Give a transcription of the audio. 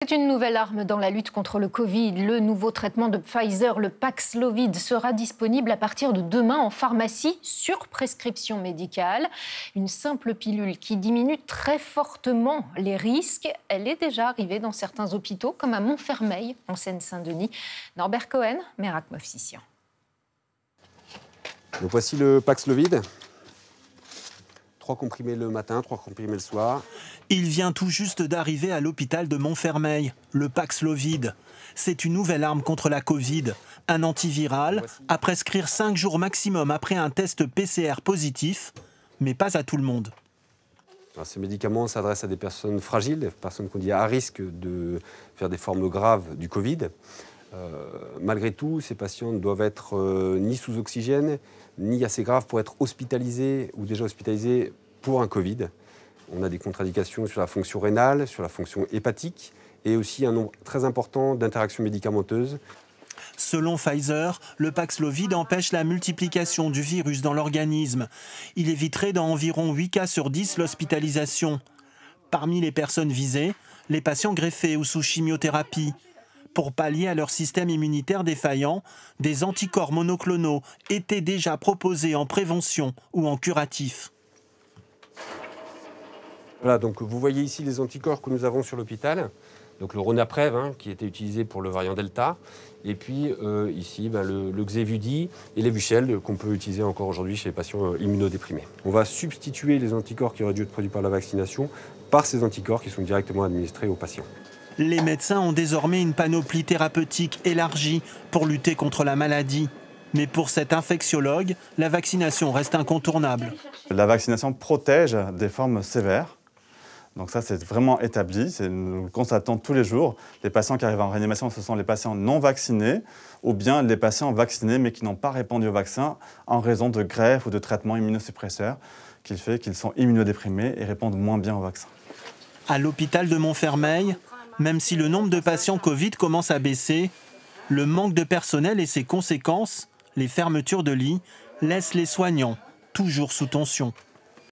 C'est une nouvelle arme dans la lutte contre le Covid. Le nouveau traitement de Pfizer, le Paxlovid, sera disponible à partir de demain en pharmacie sur prescription médicale. Une simple pilule qui diminue très fortement les risques. Elle est déjà arrivée dans certains hôpitaux, comme à Montfermeil, en Seine-Saint-Denis. Norbert Cohen, Merak Mofsissian. Donc voici le Paxlovid. 3 comprimés le matin, 3 comprimés le soir. Il vient tout juste d'arriver à l'hôpital de Montfermeil, le Paxlovid. C'est une nouvelle arme contre la Covid, un antiviral à prescrire 5 jours maximum après un test PCR positif, mais pas à tout le monde. Alors, ce médicament s'adresse à des personnes fragiles, des personnes qu'on dit à risque de faire des formes graves du Covid. Malgré tout, ces patients ne doivent être ni sous oxygène, ni assez graves pour être hospitalisés ou déjà hospitalisés pour un Covid. On a des contre-indications sur la fonction rénale, sur la fonction hépatique et aussi un nombre très important d'interactions médicamenteuses. Selon Pfizer, le Paxlovid empêche la multiplication du virus dans l'organisme. Il éviterait dans environ 8 cas sur 10 l'hospitalisation. Parmi les personnes visées, les patients greffés ou sous chimiothérapie. Pour pallier à leur système immunitaire défaillant, des anticorps monoclonaux étaient déjà proposés en prévention ou en curatif. Voilà, donc vous voyez ici les anticorps que nous avons sur l'hôpital. Donc le Ronaprev, qui était utilisé pour le variant Delta. Et puis ici, le Xévudi et l'Evusheld qu'on peut utiliser encore aujourd'hui chez les patients immunodéprimés. On va substituer les anticorps qui auraient dû être produits par la vaccination par ces anticorps qui sont directement administrés aux patients. Les médecins ont désormais une panoplie thérapeutique élargie pour lutter contre la maladie. Mais pour cet infectiologue, la vaccination reste incontournable. La vaccination protège des formes sévères. Donc ça, c'est vraiment établi. Nous le constatons tous les jours. Les patients qui arrivent en réanimation, ce sont les patients non vaccinés ou bien les patients vaccinés mais qui n'ont pas répondu au vaccin en raison de greffes ou de traitements immunosuppresseurs qui fait qu'ils sont immunodéprimés et répondent moins bien au vaccin. À l'hôpital de Montfermeil, même si le nombre de patients Covid commence à baisser, le manque de personnel et ses conséquences, les fermetures de lits, laissent les soignants toujours sous tension.